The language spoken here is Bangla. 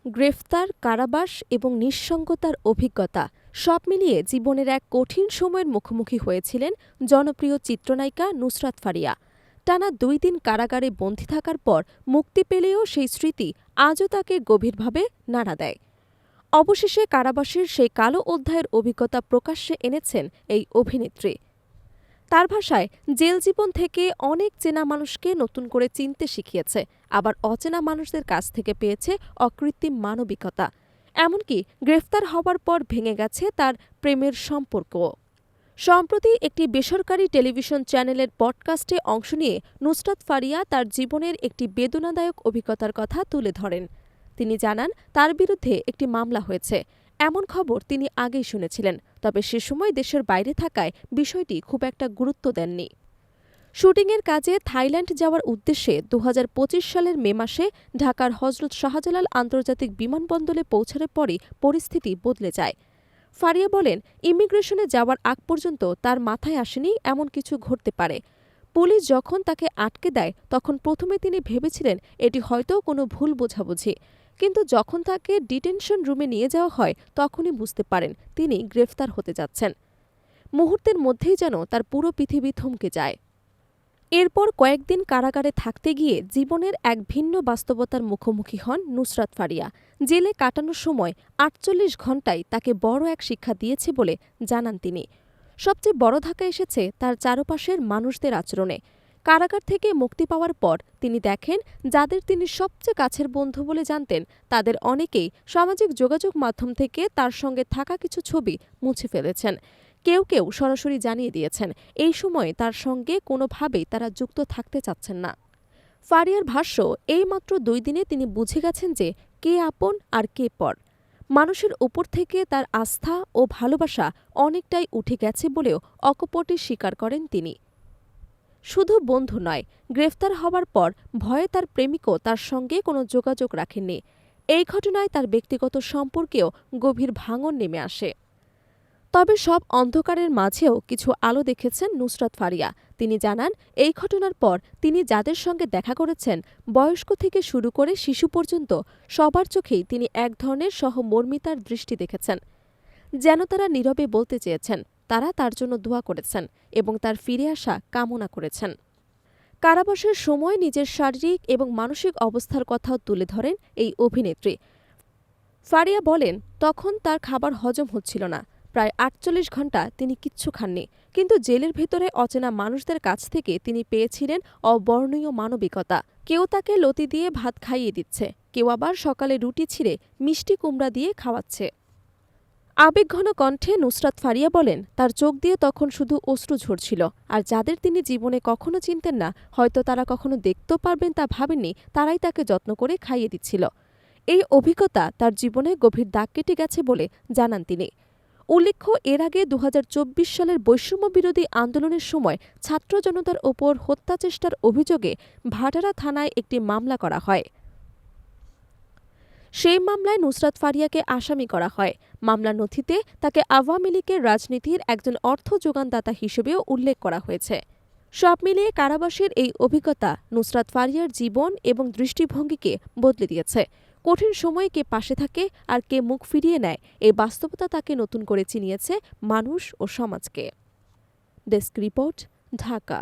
গ্রেফতার, কারাবাস এবং নিঃসঙ্গতার অভিজ্ঞতা সব মিলিয়ে জীবনের এক কঠিন সময়ের মুখোমুখি হয়েছিলেন জনপ্রিয় চিত্রনায়িকা নুসরাত ফারিয়া। টানা ২ দিন কারাগারে বন্দী থাকার পর মুক্তি পেলেও সেই স্মৃতি আজও তাকে গভীরভাবে নাড়া দেয়। অবশেষে কারাবাসের সেই কালো অধ্যায়ের অভিজ্ঞতা প্রকাশ্যে এনেছেন এই অভিনেত্রী। তার ভাষায়, জেল জীবন থেকে অনেক চেনা মানুষকে নতুন করে চিনতে শিখিয়েছে, আবার অচেনা মানুষদের কাছ থেকে পেয়েছে অকৃত্রিম মানবিকতা। এমনকি গ্রেফতার হওয়ার পর ভেঙে গেছে তার প্রেমের সম্পর্কও। সম্প্রতি একটি বেসরকারি টেলিভিশন চ্যানেলের পডকাস্টে অংশ নিয়ে নুসরাত ফারিয়া তার জীবনের একটি বেদনাদায়ক অভিজ্ঞতার কথা তুলে ধরেন। তিনি জানান, তার বিরুদ্ধে একটি মামলা হয়েছে। এমন খবর তিনি আগেই শুনেছিলেন, তবে সে সময় দেশের বাইরে থাকায় বিষয়টি খুব একটা গুরুত্ব দেননি। শুটিংয়ের কাজে থাইল্যান্ড যাওয়ার উদ্দেশ্যে ২০২৫ সালের মে মাসে ঢাকার হজরত শাহজালাল আন্তর্জাতিক বিমানবন্দরে পৌঁছানোর পরই পরিস্থিতি বদলে যায়। ফারিয়া বলেন, ইমিগ্রেশনে যাওয়ার আগ পর্যন্ত তার মাথায় আসেনি এমন কিছু ঘটতে পারে। পুলিশ যখন তাকে আটকে দেয় তখন প্রথমে তিনি ভেবেছিলেন এটি হয়তো কোনো ভুল বোঝাবুঝি, কিন্তু যখন তাকে ডিটেনশন রুমে নিয়ে যাওয়া হয় তখনই বুঝতে পারেন তিনি গ্রেফতার হতে যাচ্ছেন। মুহূর্তের মধ্যেই যেন তার পুরো পৃথিবী থমকে যায়। এরপর কয়েকদিন কারাগারে থাকতে গিয়ে জীবনের এক ভিন্ন বাস্তবতার মুখোমুখি হন নুসরাত ফারিয়া। জেলে কাটানোর সময় ৪৮ ঘণ্টায় তাকে বড় এক শিক্ষা দিয়েছে বলে জানান তিনি। সবচেয়ে বড় ধাক্কা এসেছে তার চারপাশের মানুষদের আচরণে। কারাগার থেকে মুক্তি পাওয়ার পর তিনি দেখেন, যাদের তিনি সবচেয়ে কাছের বন্ধু বলে জানতেন তাদের অনেকেই সামাজিক যোগাযোগ মাধ্যম থেকে তার সঙ্গে থাকা কিছু ছবি মুছে ফেলেছেন। কেউ কেউ সরাসরি জানিয়ে দিয়েছেন এই সময়ে তার সঙ্গে কোনোভাবেই তারা যুক্ত থাকতে চাচ্ছেন না। ফারিয়ার ভাষ্য, এইমাত্র ২ দিনে তিনি বুঝে গেছেন যে কে আপন আর কে পর। মানুষের ওপর থেকে তার আস্থা ও ভালোবাসা অনেকটাই উঠে গেছে বলেও অকপটে স্বীকার করেন তিনি। শুধু বন্ধু নয়, গ্রেফতার হওয়ার পর ভয়ে তার প্রেমিকও তার সঙ্গে কোনো যোগাযোগ রাখেননি। এই ঘটনায় তার ব্যক্তিগত সম্পর্কেও গভীর ভাঙন নেমে আসে। তবে সব অন্ধকারের মাঝেও কিছু আলো দেখেছেন নুসরাত ফারিয়া। তিনি জানান, এই ঘটনার পর তিনি যাদের সঙ্গে দেখা করেছেন, বয়স্ক থেকে শুরু করে শিশু পর্যন্ত সবার চোখেই তিনি এক ধরনের সহমর্মিতার দৃষ্টি দেখেছেন। যেন তারা নীরবে বলতে চেয়েছেন তারা তার জন্য দোয়া করেছেন এবং তার ফিরে আসা কামনা করেছেন। কারাবাসের সময় নিজের শারীরিক এবং মানসিক অবস্থার কথাও তুলে ধরেন এই অভিনেত্রী। ফারিয়া বলেন, তখন তার খাবার হজম হচ্ছিল না। প্রায় ৪৮ ঘণ্টা তিনি কিচ্ছু খাননি, কিন্তু জেলের ভেতরে অচেনা মানুষদের কাছ থেকে তিনি পেয়েছিলেন অবর্ণনীয় মানবিকতা। কেউ তাকে লতি দিয়ে ভাত খাইয়ে দিচ্ছে, কেউ আবার সকালে রুটি ছিঁড়ে মিষ্টি কুমড়া দিয়ে খাওয়াচ্ছে। আবেগঘন কণ্ঠে নুসরাত ফারিয়া বলেন, তার চোখ দিয়ে তখন শুধু অশ্রু ঝরছিল, আর যাদের তিনি জীবনে কখনো চিনতেন না, হয়তো তারা কখনো দেখতেও পারবেন তা ভাবেননি, তারাই তাকে যত্ন করে খাইয়ে দিচ্ছিল। এই অভিজ্ঞতা তার জীবনে গভীর দাগ কেটে গেছে বলে জানান তিনি। উল্লেখ্য, এর আগে ২০২৪ সালের বৈষম্যবিরোধী আন্দোলনের সময় ছাত্র জনতার ওপর হত্যাচেষ্টার অভিযোগে ভাটারা থানায় একটি মামলা করা হয়। সেই মামলায় নুসরাত ফারিয়াকে আসামি করা হয়। মামলার নথিতে তাকে আওয়ামী লীগের রাজনীতির একজন অর্থ যোগানদাতা হিসেবেও উল্লেখ করা হয়েছে। সব মিলিয়ে কারাবাসের এই অভিজ্ঞতা নুসরাত ফারিয়ার জীবন এবং দৃষ্টিভঙ্গিকে বদলে দিয়েছে। কঠিন সময়ে কে পাশে থাকে আর কে মুখ ফিরিয়ে নেয়, এই বাস্তবতা তাকে নতুন করে চিনিয়েছে মানুষ ও সমাজকে। Desk report, Dhaka.